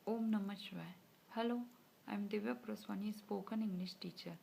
Om Namah Shivaya. Hello, I am Divya Praswani, spoken English teacher.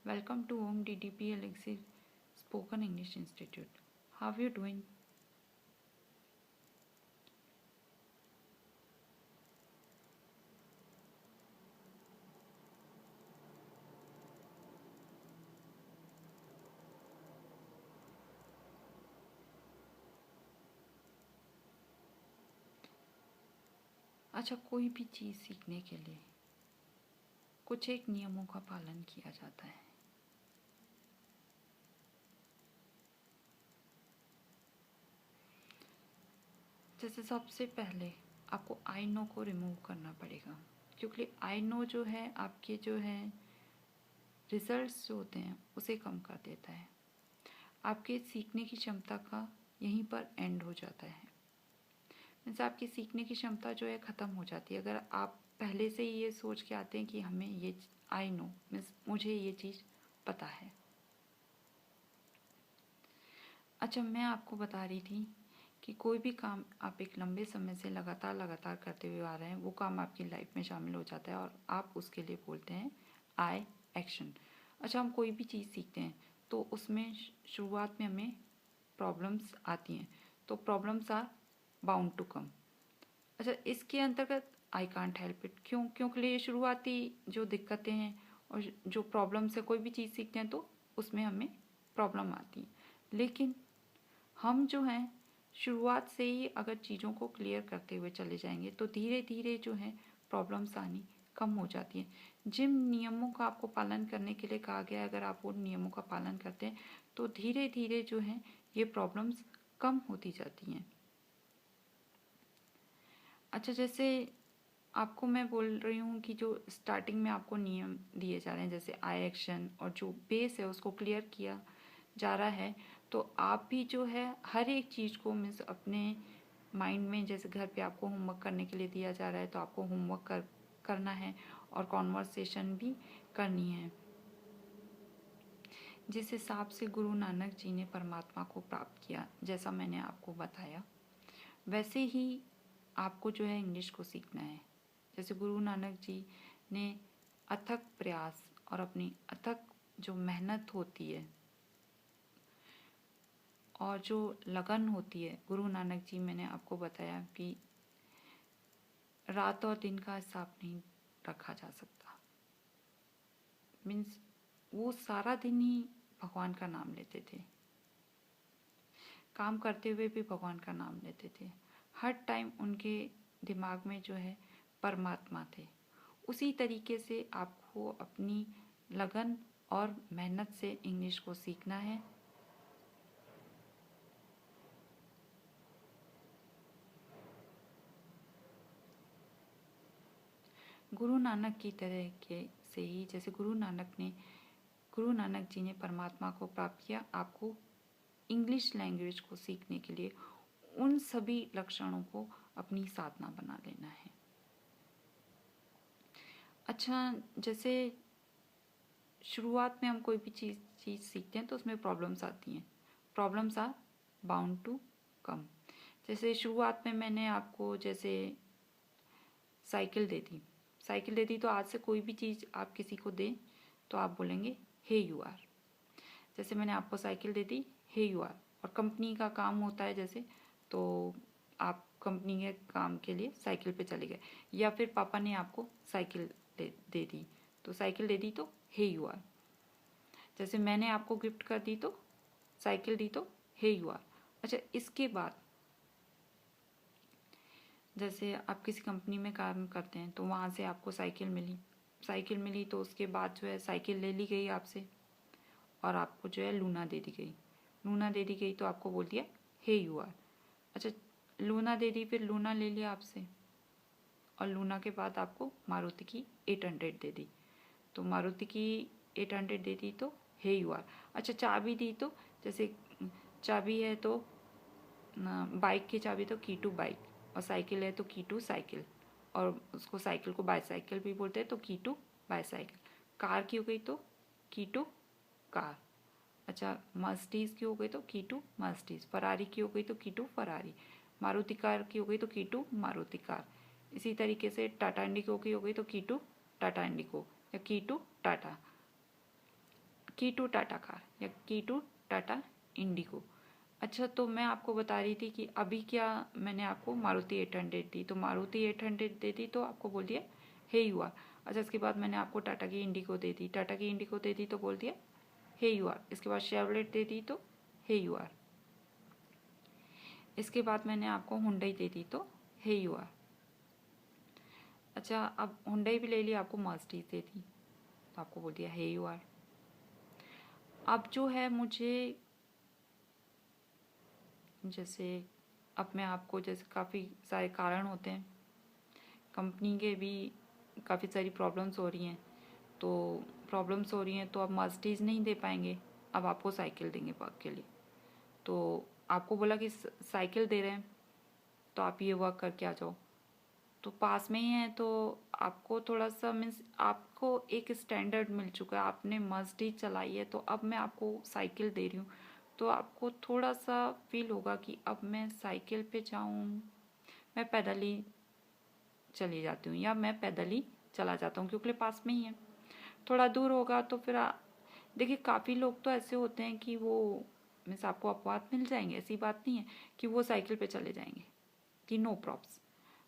Welcome to Om DDP Elixir Spoken English Institute. How are you doing? अच्छा, कोई भी चीज़ सीखने के लिए कुछ एक नियमों का पालन किया जाता है। जैसे सबसे पहले आपको आई नो को रिमूव करना पड़ेगा, क्योंकि आई नो जो है आपके जो है रिजल्ट्स जो होते हैं उसे कम कर देता है। आपके सीखने की क्षमता का यहीं पर एंड हो जाता है। मीन्स आपकी सीखने की क्षमता जो है ख़त्म हो जाती है। अगर आप पहले से ही ये सोच के आते हैं कि हमें ये आई नो मीन्स मुझे ये चीज़ पता है। अच्छा, मैं आपको बता रही थी कि कोई भी काम आप एक लंबे समय से लगातार करते हुए आ रहे हैं, वो काम आपकी लाइफ में शामिल हो जाता है और आप उसके लिए बोलते हैं आई एक्शन। अच्छा, हम कोई भी चीज़ सीखते हैं तो उसमें शुरुआत में हमें प्रॉब्लम्स आती हैं, तो problems are bound to come. अच्छा, इसके अंतर्गत आई कांट हेल्प इट, क्योंकि ये शुरुआती जो दिक्कतें हैं और जो प्रॉब्लम्स है, कोई भी चीज़ सीखते हैं तो उसमें हमें प्रॉब्लम आती है। लेकिन हम जो हैं शुरुआत से ही अगर चीज़ों को क्लियर करते हुए चले जाएंगे तो धीरे धीरे जो है प्रॉब्लम्स आनी कम हो जाती हैं। जिन नियमों का आपको पालन करने के लिए कहा गया है, अगर आप उन नियमों का पालन करते हैं तो धीरे धीरे जो है ये प्रॉब्लम्स कम होती जाती हैं। अच्छा, जैसे आपको मैं बोल रही हूँ कि जो स्टार्टिंग में आपको नियम दिए जा रहे हैं, जैसे आई एक्शन, और जो बेस है उसको क्लियर किया जा रहा है, तो आप भी जो है हर एक चीज़ को मीन्स अपने माइंड में, जैसे घर पे आपको होमवर्क करने के लिए दिया जा रहा है तो आपको होमवर्क करना है और कॉन्वर्सेशन भी करनी है। जिस हिसाब से गुरु नानक जी ने परमात्मा को प्राप्त किया, जैसा मैंने आपको बताया, वैसे ही आपको जो है इंग्लिश को सीखना है। जैसे गुरु नानक जी ने अथक प्रयास और अपनी अथक जो मेहनत होती है और जो लगन होती है, गुरु नानक जी, मैंने आपको बताया कि रात और दिन का हिसाब नहीं रखा जा सकता। मीन्स वो सारा दिन ही भगवान का नाम लेते थे, काम करते हुए भी भगवान का नाम लेते थे। हर टाइम उनके दिमाग में जो है परमात्मा थे। उसी तरीके से आपको अपनी लगन और मेहनत से इंग्लिश को सीखना है। गुरु नानक की तरह के से ही, जैसे गुरु नानक जी ने परमात्मा को प्राप्त किया, आपको इंग्लिश लैंग्वेज को सीखने के लिए उन सभी लक्षणों को अपनी साधना बना लेना है। अच्छा, जैसे शुरुआत में हम कोई भी चीज़ सीखते हैं तो उसमें प्रॉब्लम्स आती हैं। Problems are bound to come. जैसे शुरुआत में मैंने आपको जैसे साइकिल दे दी तो आज से कोई भी चीज़ आप किसी को दें तो आप बोलेंगे हे यू आर। जैसे मैंने आपको साइकिल दे दी, हे यू आर। और कंपनी का काम होता है जैसे, तो आप कंपनी के काम के लिए साइकिल पे चले गए, या फिर पापा ने आपको साइकिल दे दी, तो साइकिल दे दी तो हे यू आर। जैसे मैंने आपको गिफ्ट कर दी तो साइकिल दी तो हे यू आर। अच्छा, इसके बाद जैसे आप किसी कंपनी में काम करते हैं तो वहाँ से आपको साइकिल मिली तो उसके बाद जो है साइकिल ले ली गई आपसे और आपको जो है लूना दे दी गई तो आपको बोल दिया हे यू आर। अच्छा, लूना दे दी, फिर लूना ले लिया आपसे और लूना के बाद आपको मारुति की 800 दे दी, तो मारुति की 800 दे दी तो हे यू आर। अच्छा, चाबी दी तो जैसे चाबी है तो बाइक की चाबी तो की टू बाइक, और साइकिल है तो की टू साइकिल, और उसको साइकिल को बाईसाइकिल भी बोलते हैं तो की टू बाईसाइकिल। कार की हो गई तो की टू कार। अच्छा, मर्सिडीज़ की हो गई तो की टू मर्सिडीज़। फरारी की हो गई तो की टू फरारी। मारुति कार की हो गई तो की टू मारुति कार। इसी तरीके से टाटा इंडिगो की हो गई तो की टू टाटा इंडिगो, या की टू टाटा कार, या की टू टाटा इंडिगो। अच्छा, तो मैं आपको बता रही थी कि अभी क्या मैंने आपको मारुति 800 दी, तो मारुति 800 दे दी तो आपको बोल दिया हे यू आर। अच्छा, इसके बाद मैंने आपको टाटा की इंडिगो दे दी, टाटा की इंडिगो दे दी तो बोल दिया हे यू आर। इसके बाद शेवलेट दे दी तो हे यू आर। इसके बाद मैंने आपको हुंडई दे दी तो हे यू आर। अच्छा, अब हुंडई भी ले लिया, आपको मर्सिडीज दे दी तो आपको बोल दिया हे यू आर। अब जो है मुझे जैसे अब मैं आपको जैसे काफ़ी सारे कारण होते हैं, कंपनी के भी काफ़ी सारी प्रॉब्लम्स हो रही हैं, तो अब मर्सिडीज नहीं दे पाएंगे, अब आपको साइकिल देंगे वर्क के लिए। तो आपको बोला कि साइकिल दे रहे हैं तो आप ये वर्क करके आ जाओ, तो पास में ही है, तो आपको थोड़ा सा मीन्स आपको एक स्टैंडर्ड मिल चुका है, आपने मर्सिडीज चलाई है, तो अब मैं आपको साइकिल दे रही हूँ, तो आपको थोड़ा सा फील होगा कि अब मैं साइकिल पे जाऊँ, मैं पैदल ही चली जाती हूँ, या मैं पैदल ही चला जाता हूँ क्योंकि पास में ही है। थोड़ा दूर होगा तो फिर देखिए काफ़ी लोग तो ऐसे होते हैं कि वो मीन्स आपको अपवाद मिल जाएंगे, ऐसी बात नहीं है कि वो साइकिल पे चले जाएंगे कि नो प्रॉब्स।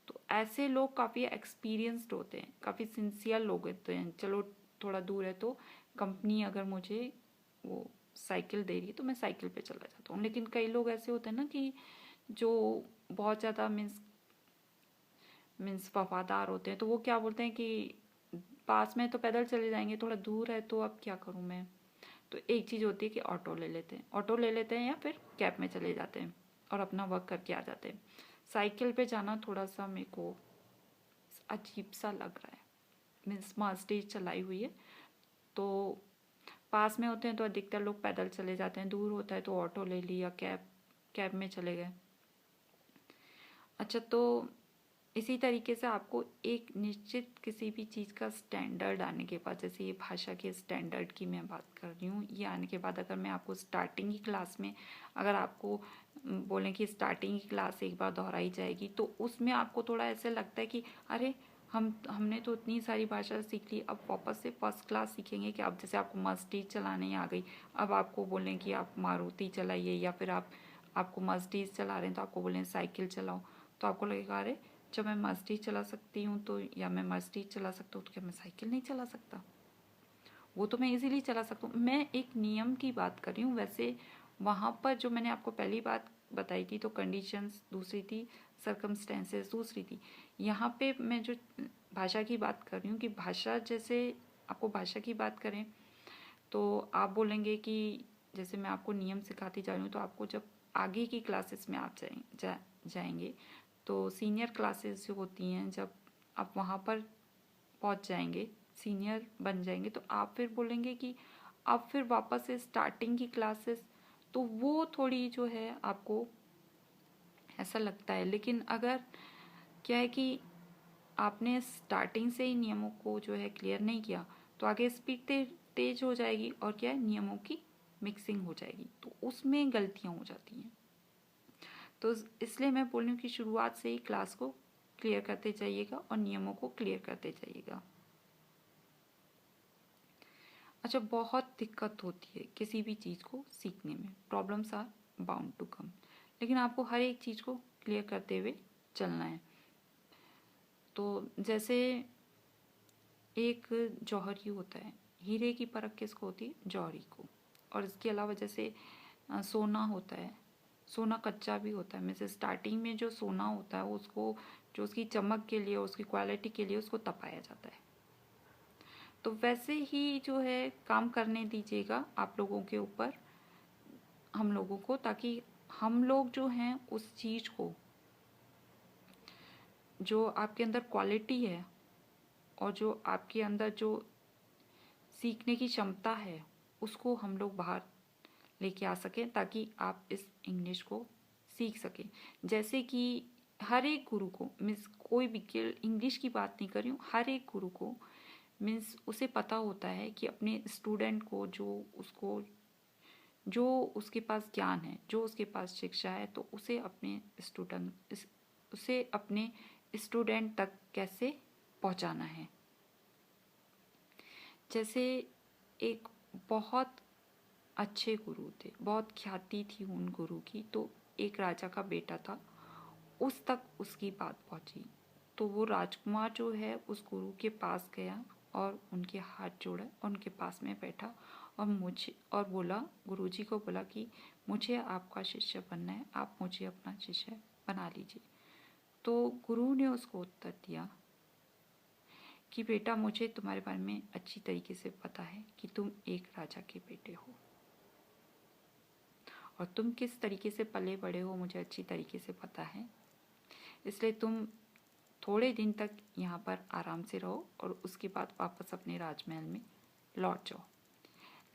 तो ऐसे लोग काफ़ी एक्सपीरियंस्ड होते हैं, काफ़ी सिंसियर लोग होते हैं। चलो थोड़ा दूर है तो कंपनी अगर मुझे वो साइकिल दे रही है तो मैं साइकिल पे चला जाता हूँ। लेकिन कई लोग ऐसे होते हैं ना कि जो बहुत ज़्यादा मीन्स वफादार होते हैं, तो वो क्या बोलते हैं कि पास में तो पैदल चले जाएंगे, थोड़ा दूर है तो अब क्या करूँ मैं। तो एक चीज़ होती है कि ऑटो ले लेते हैं या फिर कैब में चले जाते हैं और अपना वर्क करके आ जाते हैं। साइकिल पे जाना थोड़ा सा मेरे को अजीब सा लग रहा है। मीन्स मर्सिडीज चलाई हुई है तो पास में होते हैं तो अधिकतर लोग पैदल चले जाते हैं, दूर होता है तो ऑटो ले ली या कैब में चले गए। अच्छा, तो इसी तरीके से आपको एक निश्चित किसी भी चीज़ का स्टैंडर्ड आने के बाद, जैसे ये भाषा के स्टैंडर्ड की मैं बात कर रही हूँ, ये आने के बाद अगर मैं आपको स्टार्टिंग की क्लास में अगर आपको बोलें कि स्टार्टिंग की क्लास एक बार दोहराई जाएगी तो उसमें आपको थोड़ा ऐसे लगता है कि अरे हमने तो इतनी सारी भाषा सीख ली, अब वापस से फर्स्ट क्लास सीखेंगे कि अब जैसे आपको मर्सिडीज चलाने आ गई, अब आपको बोलें कि आप मारुति चलाइए, या फिर आपको मर्सिडीज चला रहे हैं तो आपको बोलें साइकिल चलाओ, तो आपको लगेगा अरे जब मैं मर्सिडीज चला सकती हूँ तो, या मैं मर्सिडीज चला सकता हूँ तो क्या मैं साइकिल नहीं चला सकता? वो तो मैं इजीली चला सकता हूँ। मैं एक नियम की बात कर रही हूँ। वैसे वहाँ पर जो मैंने आपको पहली बात बताई थी तो कंडीशंस दूसरी थी, सर्कमस्टेंसेस दूसरी थी। यहाँ पे मैं जो भाषा की बात कर रही हूँ कि भाषा, जैसे आपको भाषा की बात करें तो आप बोलेंगे कि जैसे मैं आपको नियम सिखाती जा रही हूँ, तो आपको जब आगे की क्लासेस में आप जाएंगे तो सीनियर क्लासेस जो होती हैं, जब आप वहाँ पर पहुँच जाएंगे, सीनियर बन जाएंगे, तो आप फिर बोलेंगे कि अब फिर वापस से स्टार्टिंग की क्लासेस, तो वो थोड़ी जो है आपको ऐसा लगता है। लेकिन अगर क्या है कि आपने स्टार्टिंग से ही नियमों को जो है क्लियर नहीं किया तो आगे स्पीड तेज हो जाएगी और क्या है, नियमों की मिक्सिंग हो जाएगी, तो उसमें गलतियाँ हो जाती हैं। तो इसलिए मैं बोल रही हूँ कि शुरुआत से ही क्लास को क्लियर करते जाइएगा और नियमों को क्लियर करते जाइएगा। अच्छा, बहुत दिक्कत होती है किसी भी चीज़ को सीखने में, problems are bound to come, लेकिन आपको हर एक चीज़ को क्लियर करते हुए चलना है। तो जैसे एक जौहरी होता है, हीरे की परख किसको होती है? जौहरी को। और इसके अलावा जैसे सोना होता है, सोना कच्चा भी होता है, जैसे स्टार्टिंग में जो सोना होता है उसको, जो उसकी चमक के लिए, उसकी क्वालिटी के लिए उसको तपाया जाता है। तो वैसे ही जो है काम करने दीजिएगा आप लोगों के ऊपर, हम लोगों को, ताकि हम लोग जो हैं उस चीज़ को, जो आपके अंदर क्वालिटी है और जो आपके अंदर जो सीखने की क्षमता है, उसको हम लोग बाहर लेके आ सकें, ताकि आप इस इंग्लिश को सीख सकें। जैसे कि हर एक गुरु को, मीन्स कोई भी, इंग्लिश की बात नहीं कर रही हूँ, हर एक गुरु को मीन्स उसे पता होता है कि अपने स्टूडेंट को जो उसके पास ज्ञान है, जो उसके पास शिक्षा है, तो उसे अपने स्टूडेंट तक कैसे पहुंचाना है। जैसे एक बहुत अच्छे गुरु थे, बहुत ख्याति थी उन गुरु की, तो एक राजा का बेटा था, उस तक उसकी बात पहुंची। तो वो राजकुमार जो है उस गुरु के पास गया और उनके हाथ जोड़ा और उनके पास में बैठा और बोला, गुरुजी को बोला कि मुझे आपका शिष्य बनना है, आप मुझे अपना शिष्य बना लीजिए। तो गुरु ने उसको उत्तर दिया कि बेटा, मुझे तुम्हारे बारे में अच्छी तरीके से पता है कि तुम एक राजा के बेटे हो और तुम किस तरीके से पले बड़े हो मुझे अच्छी तरीके से पता है, इसलिए तुम थोड़े दिन तक यहाँ पर आराम से रहो और उसके बाद वापस अपने राजमहल में लौट जाओ।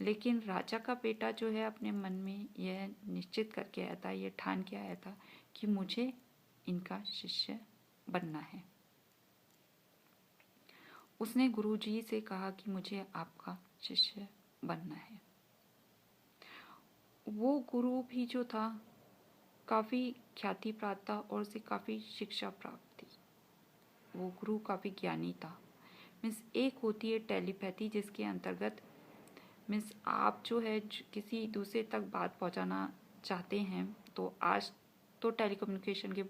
लेकिन राजा का बेटा जो है अपने मन में यह निश्चित करके आया था, यह ठान के आया था कि मुझे इनका शिष्य बनना है। उसने गुरुजी से कहा कि मुझे आपका शिष्य बनना है। वो गुरु भी जो था काफ़ी ख्याति प्राप्त था और उसे काफ़ी शिक्षा प्राप्त थी। वो गुरु काफ़ी ज्ञानी था। मीन्स एक होती है टेलीपैथी, जिसके अंतर्गत मीन्स आप जो है किसी दूसरे तक बात पहुंचाना चाहते हैं तो आज तो टेलीकम्युनिकेशन के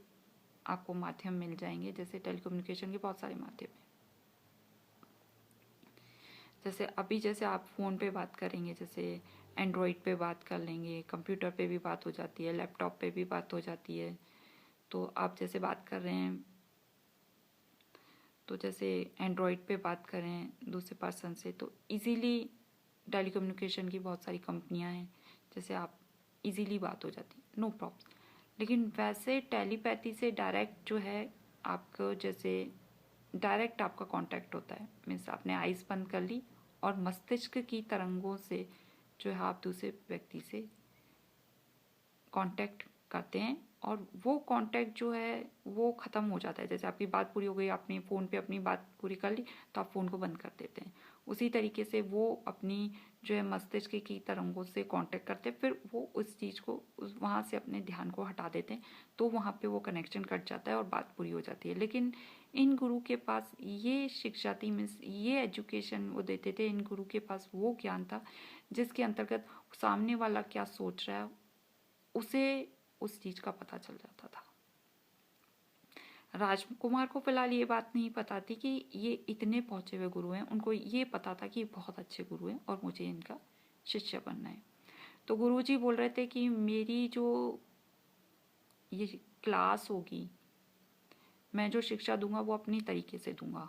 आपको माध्यम मिल जाएंगे। जैसे टेलीकम्युनिकेशन के बहुत सारे माध्यम हैं। जैसे आप फ़ोन पे बात करेंगे, जैसे एंड्रॉयड पे बात कर लेंगे, कंप्यूटर पे भी बात हो जाती है, लैपटॉप पे भी बात हो जाती है। तो आप जैसे बात कर रहे हैं, तो जैसे एंड्रॉयड पे बात करें दूसरे पर्सन से, तो इजीली टेलीकम्युनिकेशन की बहुत सारी कंपनियां हैं, जैसे आप इजीली बात हो जाती है, नो प्रॉब्लम। लेकिन वैसे टेलीपैथी से डायरेक्ट जो है आपको, जैसे डायरेक्ट आपका कांटेक्ट होता है। मीन्स आपने आइज़ बंद कर ली और मस्तिष्क की तरंगों से जो है आप दूसरे व्यक्ति से कांटेक्ट करते हैं और वो कांटेक्ट जो है वो ख़त्म हो जाता है। जैसे आपकी बात पूरी हो गई, आपने फ़ोन पे अपनी बात पूरी कर ली, तो आप फ़ोन को बंद कर देते हैं। उसी तरीके से वो अपनी जो है मस्तिष्क की तरंगों से कांटेक्ट करते हैं, फिर वो उस चीज़ को वहाँ से अपने ध्यान को हटा देते हैं, तो वहाँ पे वो कनेक्शन कट जाता है और बात पूरी हो जाती है। लेकिन इन गुरु के पास ये शिक्षा थी, मीन्स ये एजुकेशन वो देते थे। इन गुरु के पास वो ज्ञान था जिसके अंतर्गत सामने वाला क्या सोच रहा है उसे उस चीज़ का पता चल जाता था। राजकुमार को फिलहाल ये बात नहीं पता थी कि ये इतने पहुंचे हुए गुरु हैं। उनको ये पता था कि बहुत अच्छे गुरु हैं और मुझे इनका शिष्य बनना है। तो गुरुजी बोल रहे थे कि मेरी जो ये क्लास होगी, मैं जो शिक्षा दूंगा वो अपनी तरीके से दूंगा,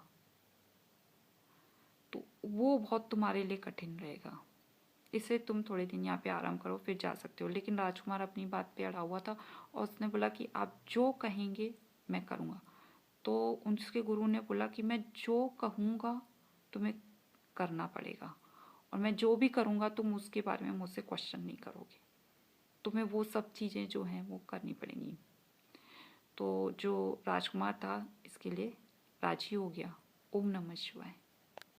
तो वो बहुत तुम्हारे लिए कठिन रहेगा, इससे तुम थोड़े दिन यहाँ पे आराम करो, फिर जा सकते हो। लेकिन राजकुमार अपनी बात पे अड़ा हुआ था और उसने बोला कि आप जो कहेंगे मैं करूँगा। तो उसके गुरु ने बोला कि मैं जो कहूँगा तुम्हें करना पड़ेगा और मैं जो भी करूँगा तुम उसके बारे में मुझसे क्वेश्चन नहीं करोगे, तुम्हें वो सब चीज़ें जो हैं वो करनी पड़ेंगी। तो जो राजकुमार था इसके लिए राजी हो गया। ओम नमः शिवाय।